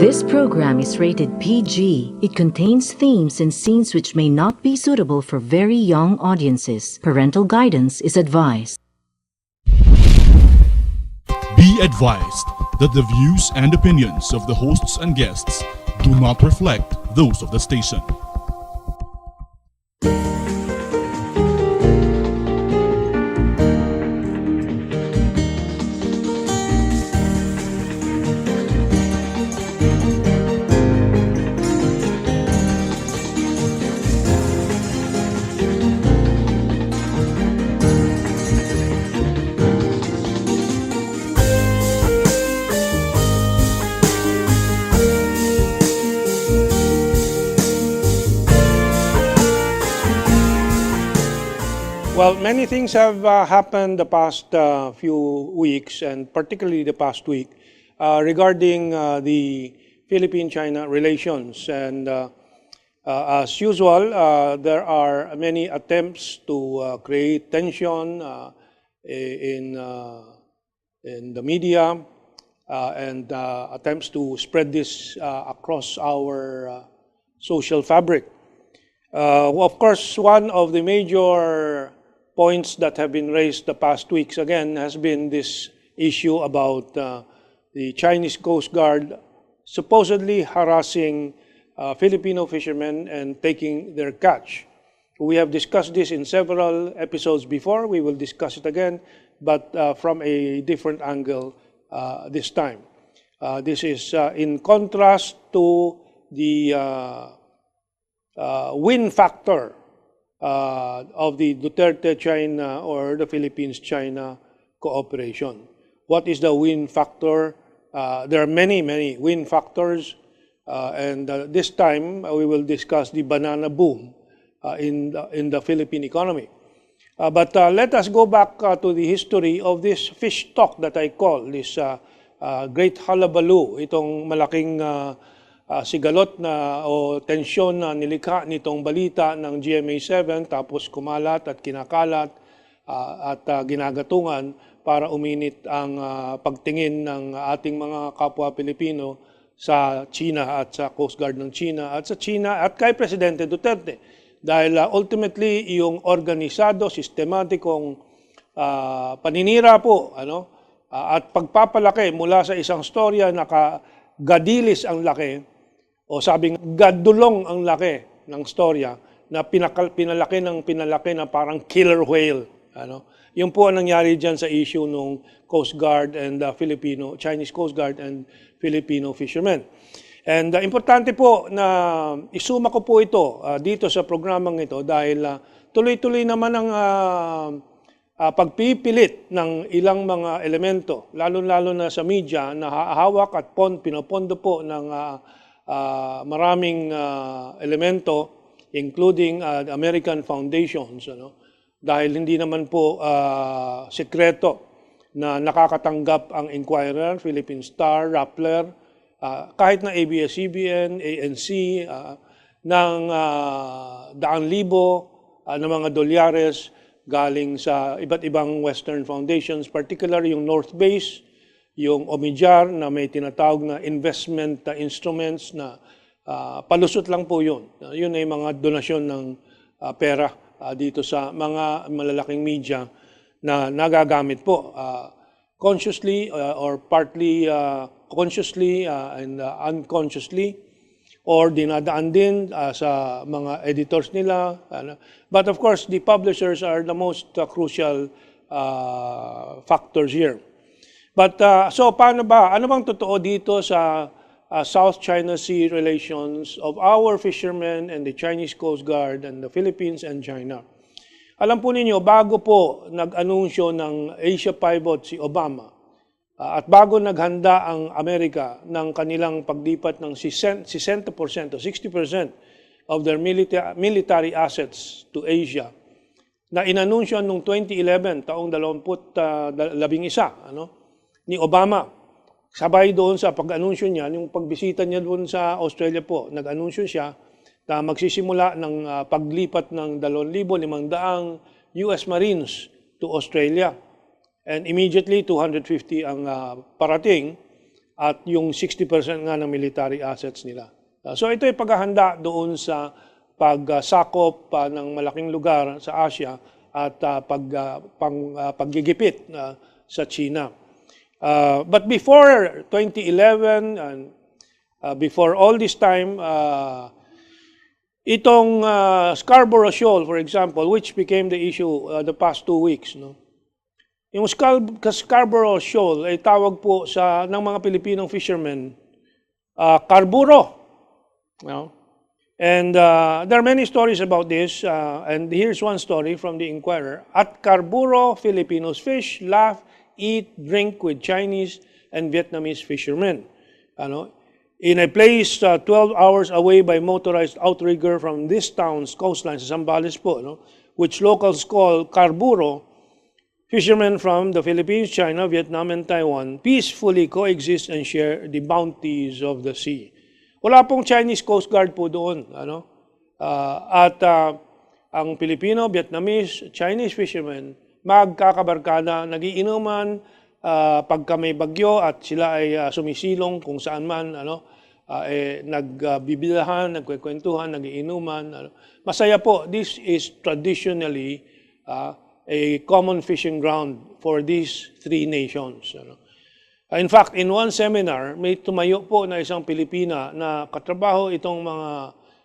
This program is rated PG. It contains themes and scenes which may not be suitable for very young audiences. Parental guidance is advised. Be advised that the views and opinions of the hosts and guests do not reflect those of the station. Well, many things have happened the past few weeks, and particularly the past week, regarding the Philippine-China relations. And as usual, there are many attempts to create tension in the media and attempts to spread this across our social fabric. Of course, one of the major points that have been raised the past weeks again has been this issue about the Chinese Coast Guard supposedly harassing Filipino fishermen and taking their catch. We have discussed this in several episodes before. We will discuss it again, but from a different angle this time. This is in contrast to the win factor of the Duterte-China or the Philippines-China cooperation. What is the win factor? There are many win factors, and this time we will discuss the banana boom in the Philippine economy. But let us go back to the history of this fish talk that I call this great hullabaloo, itong malaking sigalot na o tensyon na nilikha nitong balita ng GMA7 tapos kumalat at kinakalat at ginagatungan para uminit ang pagtingin ng ating mga kapwa Pilipino sa China at sa Coast Guard ng China at sa China at kay Presidente Duterte. Dahil ultimately yung organisado, sistematikong paninira po at pagpapalaki mula sa isang storya na gadilis ang laki o sabing gadulong ang laki ng storya na pinalaki na parang killer whale. Yun po ang nangyari dyan sa issue ng Coast Guard and Chinese Coast Guard and Filipino fishermen. And importante po na isuma ko po ito dito sa programang ito dahil tuloy-tuloy naman ang pagpipilit ng ilang mga elemento, lalo-lalo na sa media na hawak at pinopondo po ng maraming elemento, including American foundations, dahil hindi naman po sekreto na nakakatanggap ang Inquirer, Philippine Star, Rappler, kahit na ABS-CBN, ANC, ng daang libo ng mga dolyares galing sa iba't ibang Western foundations, particularly yung North Base, yung Omidyar na may tinatawag na investment instruments na palusot lang po yun. Yun ay mga donasyon ng pera dito sa mga malalaking media na nagagamit po consciously or partly consciously and unconsciously or dinadaan din sa mga editors nila. But of course, the publishers are the most crucial factors here. But so paano ba? Ano bang totoo dito sa South China Sea relations of our fishermen and the Chinese Coast Guard and the Philippines and China? Alam po ninyo, bago po nag-anunsyo ng Asia Pivot si Obama at bago naghanda ang Amerika ng kanilang paglipat ng 60% o 60% of their military assets to Asia, na inanunsyo noong 2011, taong 2011, ni Obama. Sabay doon sa pag-anunsyo niya, yung pagbisita niya doon sa Australia po, nag-anunsyo siya na magsisimula ng paglipat ng 2,500 US Marines to Australia. And immediately, 250 ang parating. at yung 60% nga ng military assets nila. So ito ay paghahanda doon sa pagsakop ng malaking lugar sa Asia at paggigipit sa China. But before 2011 and before all this time, itong Scarborough Shoal, for example, which became the issue the past 2 weeks, no? Yung Scarborough Shoal ay tawag po ng mga Pilipinong fishermen, Scarborough. No? And there are many stories about this, and here's one story from the Inquirer. At Scarborough, Filipinos fish, laugh, eat, drink with Chinese and Vietnamese fishermen. In a place 12 hours away by motorized outrigger from this town's coastline, sa Zambales po, which locals call Scarborough, fishermen from the Philippines, China, Vietnam, and Taiwan peacefully coexist and share the bounties of the sea. Wala pong Chinese Coast Guard po doon. Ang Filipino, Vietnamese, Chinese fishermen magkakabarkada, nagiinuman pagka may bagyo at sila ay sumisilong kung saan man, nagbibilahan, nagkwekwentuhan, nagiinuman. Masaya po. This is traditionally a common fishing ground for these three nations. In fact, in one seminar, may tumayo po na isang Pilipina na katrabaho itong mga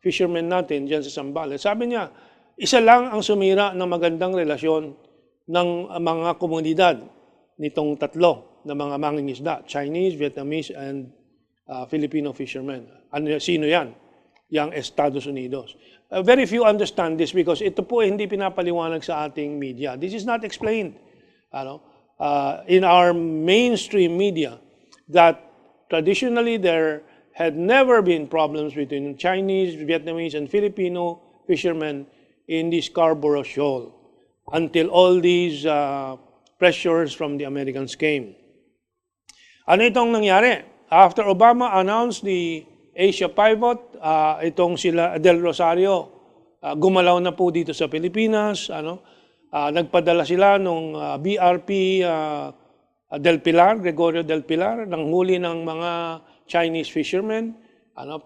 fishermen natin dyan sa Zambales. Sabi niya, isa lang ang sumira ng magandang relasyon ng mga komunidad nitong tatlo na mga mangingisda, Chinese, Vietnamese, and Filipino fishermen. Sino yan? Yang Estados Unidos. Very few understand this because ito po hindi pinapaliwanag sa ating media. This is not explained in our mainstream media that traditionally there had never been problems between Chinese, Vietnamese, and Filipino fishermen in the Scarborough Shoal until all these pressures from the Americans came. Ano itong nangyari? After Obama announced the Asia Pivot, itong sila Del Rosario, gumalaw na po dito sa Pilipinas. Nagpadala sila nung BRP Del Pilar, Gregorio Del Pilar, nanghuli ng mga Chinese fishermen.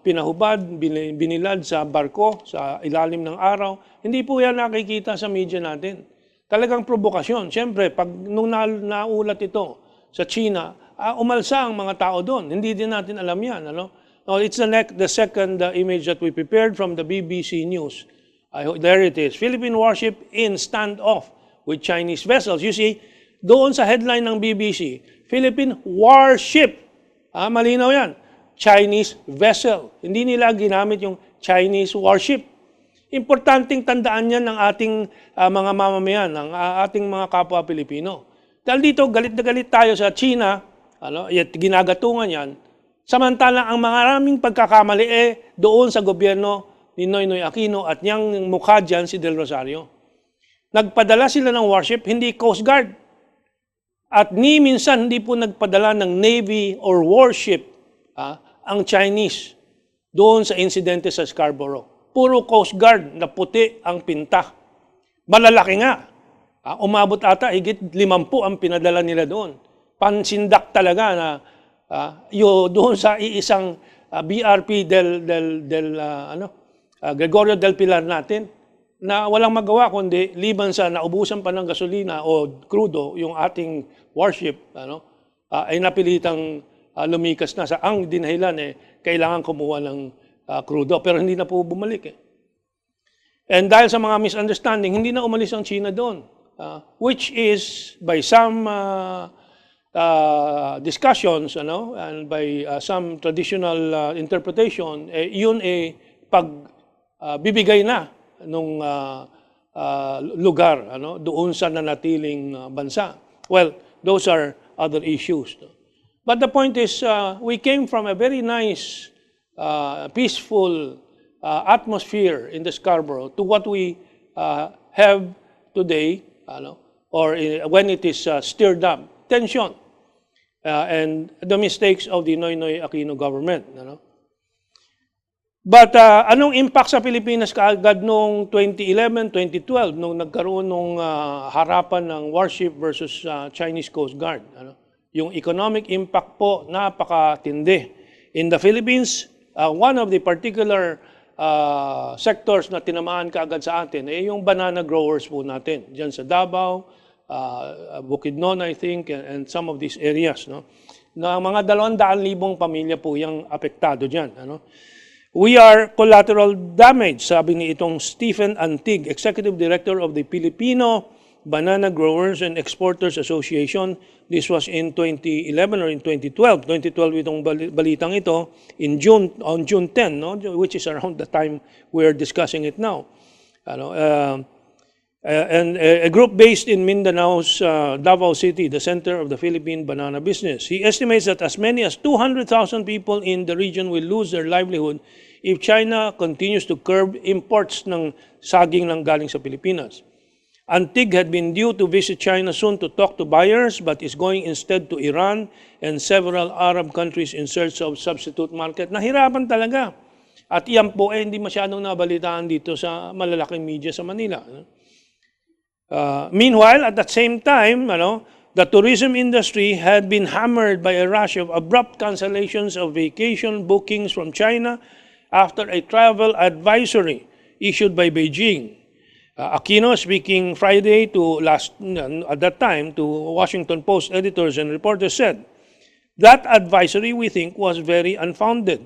Pinahubad, binilad sa barko, sa ilalim ng araw. Hindi po yan nakikita sa media natin. Talagang provokasyon. Siyempre, nung naulat ito sa China, umalsa ang mga tao doon. Hindi din natin alam yan. It's the second image that we prepared from the BBC News. There it is. Philippine warship in standoff with Chinese vessels. You see, doon sa headline ng BBC, Philippine warship. Malinaw yan. Chinese vessel. Hindi nila ginamit yung Chinese warship. Importanteng tandaan yan ng ating mga mamamayan, ng ating mga kapwa Pilipino. Dahil dito, galit na galit tayo sa China, at ginagatungan yan, samantala ang maraming pagkakamali doon sa gobyerno ni Noynoy Aquino at niyang mukha dyan si Del Rosario. Nagpadala sila ng warship, hindi Coast Guard. At ni minsan hindi po nagpadala ng Navy or warship ang Chinese doon sa insidente sa Scarborough. Puro Coast Guard na puti ang pinta. Malalaki nga. Umabot ata, higit 50 ang pinadala nila doon. Pansindak talaga na doon sa iisang BRP Gregorio Del Pilar natin na walang magawa kundi liban sa naubusan pa ng gasolina o crudo yung ating warship ay napilitang lumikas na sa ang dinahilan kailangan kumuha ng crudo pero hindi na po bumalik And dahil sa mga misunderstanding hindi na umalis ang China doon which is by some discussions and by some traditional interpretation yun pagbibigay na nung lugar doon sa nanatiling bansa. Well, those are other issues. But the point is we came from a very nice peaceful atmosphere in the Scarborough to what we have today or when it is stirred up tension and the mistakes of the Noynoy Aquino government. But anong impact sa Pilipinas kaagad noong 2011, 2012 nung nagkaroon ng harapan ng warship versus Chinese Coast Guard? Yung economic impact po, napakatindi. In the Philippines, one of the particular sectors na tinamaan kaagad sa atin ay yung banana growers po natin. Diyan sa Davao, Bukidnon, I think, and some of these areas. No? Na mga 200,000 pamilya po yung apektado dyan. Ano? We are collateral damage, sabi ni itong Stephen Antig, Executive Director of the Filipino Banana Growers and Exporters Association. This was in 2011 or in 2012. 2012 itong balitang ito in June, on June 10, no? Which is around the time we're discussing it now. And a group based in Mindanao's Davao City, the center of the Philippine banana business. He estimates that as many as 200,000 people in the region will lose their livelihood if China continues to curb imports ng saging ng galing sa Pilipinas. Antig had been due to visit China soon to talk to buyers but is going instead to Iran and several Arab countries in search of substitute market. Nahirapan talaga. At iyan po hindi masyadong nabalitaan dito sa malalaking media sa Manila. Meanwhile, at the same time, the tourism industry had been hammered by a rush of abrupt cancellations of vacation bookings from China after a travel advisory issued by Beijing. Aquino, speaking Friday at that time to Washington Post editors and reporters, said, that advisory we think was very unfounded.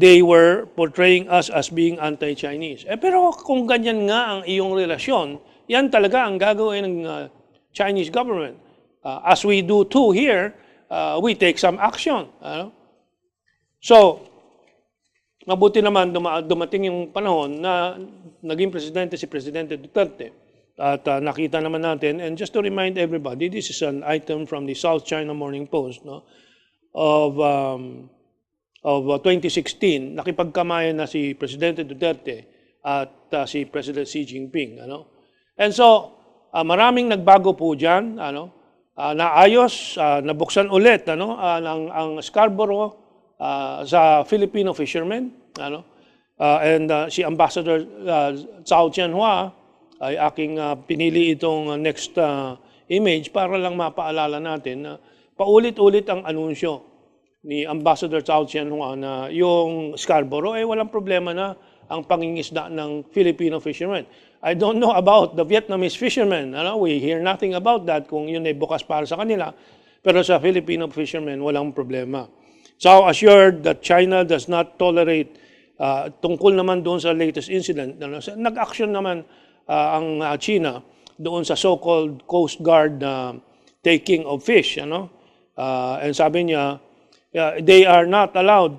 They were portraying us as being anti-Chinese. Pero kung ganyan nga ang iyong relasyon, yan talaga ang gagawin ng Chinese government. As we do too here, we take some action. So, mabuti naman dumating yung panahon na naging presidente si Presidente Duterte. At nakita naman natin, and just to remind everybody, this is an item from the South China Morning Post, of 2016, nakipagkamayan na si Presidente Duterte at si President Xi Jinping. And so, maraming nagbago po dyan, naayos, nabuksan ulit ang Scarborough sa Filipino fishermen. And si Ambassador Zhao ay aking pinili itong next image para lang mapaalala natin na paulit-ulit ang anunsyo ni Ambassador Zhao na yung Scarborough ay walang problema na ang pangingisda ng Filipino fishermen. I don't know about the Vietnamese fishermen. We hear nothing about that kung yun ay bukas para sa kanila. Pero sa Filipino fishermen, walang problema. Zhao assured that China does not tolerate, tungkol naman doon sa latest incident, nag-action naman ang China doon sa so-called Coast Guard taking of fish. And sabi niya, they are not allowed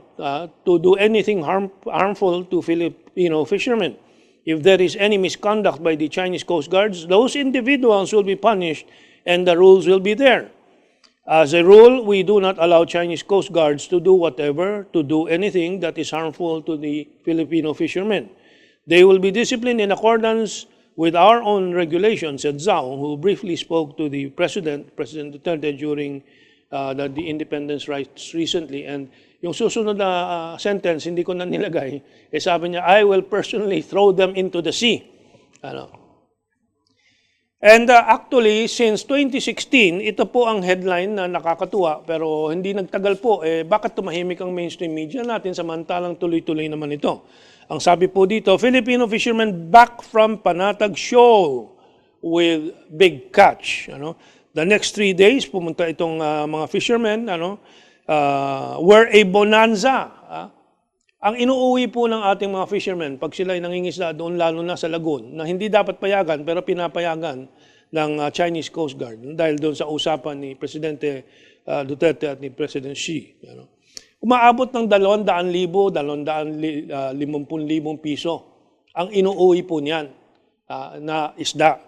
to do anything harmful to Filipino fishermen. If there is any misconduct by the Chinese Coast Guards, those individuals will be punished and the rules will be there. As a rule, we do not allow Chinese Coast Guards to do anything that is harmful to the Filipino fishermen. They will be disciplined in accordance with our own regulations, said Zhao, who briefly spoke to the President Duterte during the independence rights recently. And yung susunod na sentence, hindi ko na nilagay, sabi niya, I will personally throw them into the sea. And actually, since 2016, ito po ang headline na nakakatuwa, pero hindi nagtagal po, bakit tumahimik ang mainstream media natin samantalang tuloy-tuloy naman ito? Ang sabi po dito, Filipino fishermen back from Panatag Shoal with big catch. The next 3 days, pumunta itong mga fishermen, were a bonanza. Ang inuuwi po ng ating mga fishermen, pag sila ay nangingisda doon, lalo na sa lagoon, na hindi dapat payagan, pero pinapayagan ng Chinese Coast Guard, dahil doon sa usapan ni Presidente Duterte at ni President Xi. Umaabot ng 200,000, 250,000 piso ang inuuwi po niyan na isda.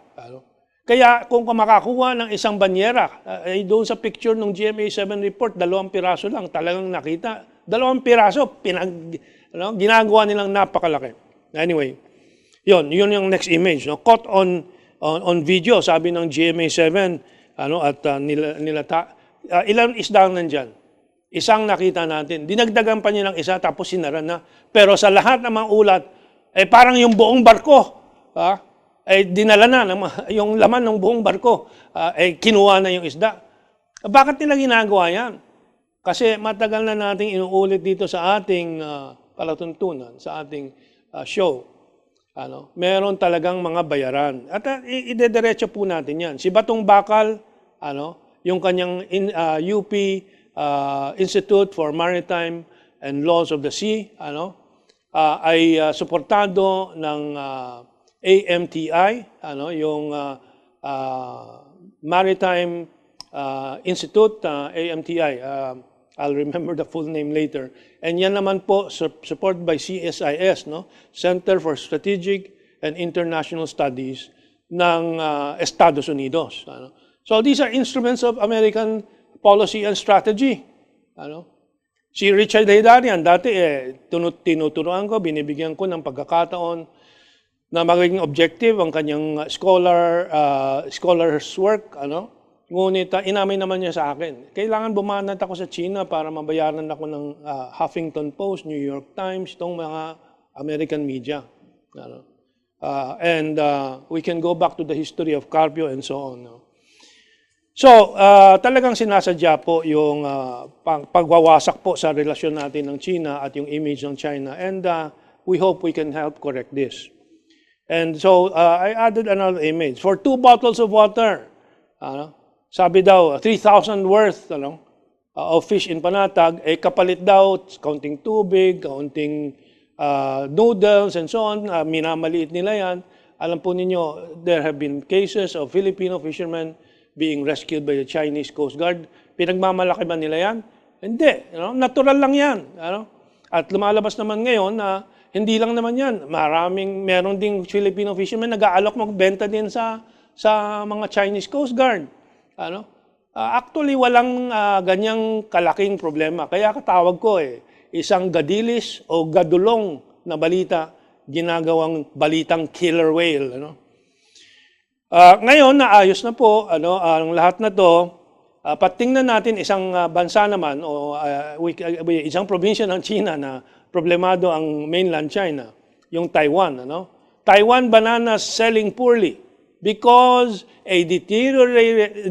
Kaya kung makakuha ng isang banyera, ay doon sa picture ng GMA7 report, 2 piraso lang talagang nakita. 2 piraso, ginagawa nilang napakalaki. Anyway, yun yung next image. Caught on video, sabi ng GMA7, at nilata. Ilang isda nandyan? Isang nakita natin. Dinagdagan pa niya ng isa, tapos sinara na. Pero sa lahat ng mga ulat, parang yung buong barko, dinala na yung laman ng buong barko, kinuha na yung isda. Bakit nila ginagawa yan? Kasi matagal na nating inuulit dito sa ating palatuntunan, sa ating show. Meron talagang mga bayaran. At idediretso po natin yan. Si Batong Bakal, yung kanyang UP Institute for Maritime and Laws of the Sea, ay suportado ng AMTI, yung Maritime Institute, AMTI. I'll remember the full name later. And yan naman po supported by CSIS, Center for Strategic and International Studies ng Estados Unidos. So these are instruments of American policy and strategy. Si Richard Haydarian, dati tinuturuan ko, binibigyan ko ng pagkakataon na magiging objective ang kanyang scholar's work. Ngunit inamin naman niya sa akin, kailangan bumanat ako sa China para mabayaran ako ng Huffington Post, New York Times, itong mga American media. And we can go back to the history of Carpio and so on. So, talagang sinasadya po yung pagwawasak po sa relasyon natin ng China at yung image ng China. And we hope we can help correct this. And so, I added another image. For 2 bottles of water, sabi daw, 3,000 worth of fish in Panatag, kapalit daw, kaunting tubig, kaunting noodles, and so on. Minamaliit nila yan. Alam po ninyo, there have been cases of Filipino fishermen being rescued by the Chinese Coast Guard. Pinagmamalaki ba nila yan? Hindi. Natural lang yan. At lumalabas naman ngayon na hindi lang naman yan. Meron ding Filipino fishermen nag-aalok magbenta din sa mga Chinese Coast Guard. Actually, walang ganyang kalaking problema. Kaya katawag ko isang gadilis o gadulong na balita, ginagawang balitang killer whale. Ngayon, naayos na po ang lahat na to. Patingnan natin isang bansa naman o isang probinsya ng China na problemado ang mainland China, yung Taiwan. Taiwan bananas selling poorly because a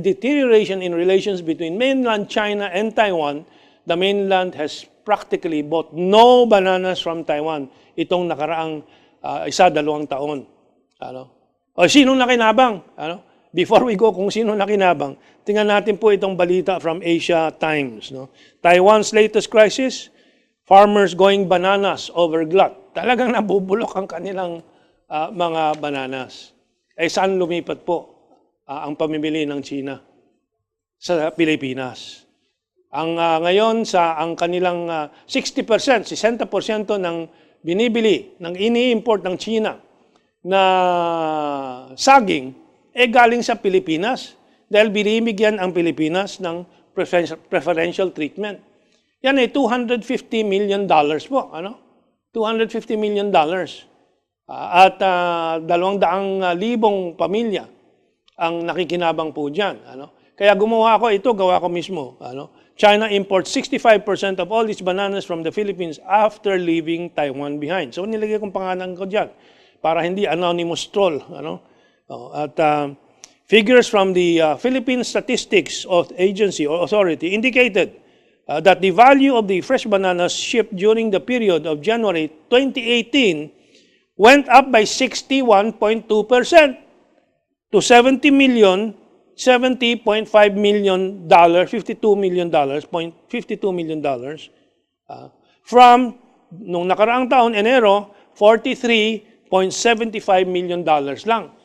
deterioration in relations between mainland China and Taiwan. The mainland has practically bought no bananas from Taiwan itong nakaraang 1-2 taon. O sinong nakinabang? Before we go kung sino nakinabang, tingnan natin po itong balita from Asia Times. Taiwan's latest crisis, farmers going bananas over glut. Talagang nabubulok ang kanilang mga bananas. Saan lumipat po ang pamimili ng China? Sa Pilipinas. Ngayon, ang kanilang 60%, 60% ng binibili, ng ini-import ng China na saging, galing sa Pilipinas dahil binibigyan ang Pilipinas ng preferential treatment. Yan ay $250 million po. $250 million. At 200,000 pamilya ang nakikinabang po dyan. Kaya gumawa ko ito, gawa ko mismo. China imports 65% of all its bananas from the Philippines after leaving Taiwan behind. So nilagay kong pangalan ko dyan para hindi anonymous troll. At figures from the Philippine Statistics Agency or Authority indicated that the value of the fresh bananas shipped during the period of January 2018 went up by 61.2% to $70.5 million, $52 million from nung nakaraang taon, Enero, $43.75 million lang.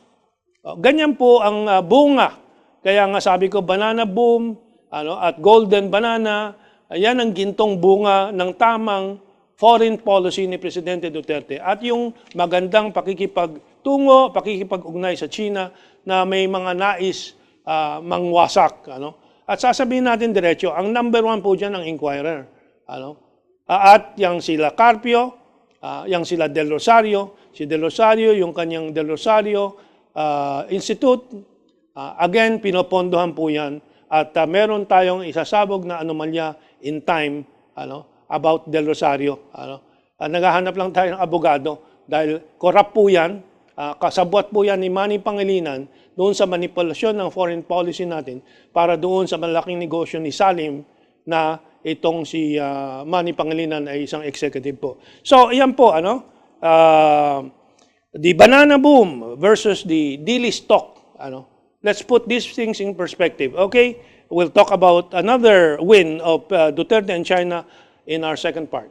Ganyan po ang bunga. Kaya nga sabi ko, banana boom at golden banana, yan ang gintong bunga ng tamang foreign policy ni Presidente Duterte at yung magandang pakikipagtungo, pakikipag-ugnay sa China na may mga nais mangwasak. At sasabihin natin diretso, ang number 1 po dyan ang Inquirer. At yung sila Carpio, yung sila Del Rosario, si Del Rosario, yung kanyang Del Rosario Institute, again, pinopondohan po yan. At meron tayong isasabog na anomalya in time, about Del Rosario. Naghahanap lang tayo ng abogado dahil corrupt po yan Kasabwat po yan ni Manny Pangilinan doon sa manipulasyon ng foreign policy natin para doon sa malaking negosyo ni Salim na itong si Manny Pangilinan ay isang executive po. So, yan po, the banana boom versus the daily stock. Let's put these things in perspective, okay? We'll talk about another win of Duterte and China in our second part.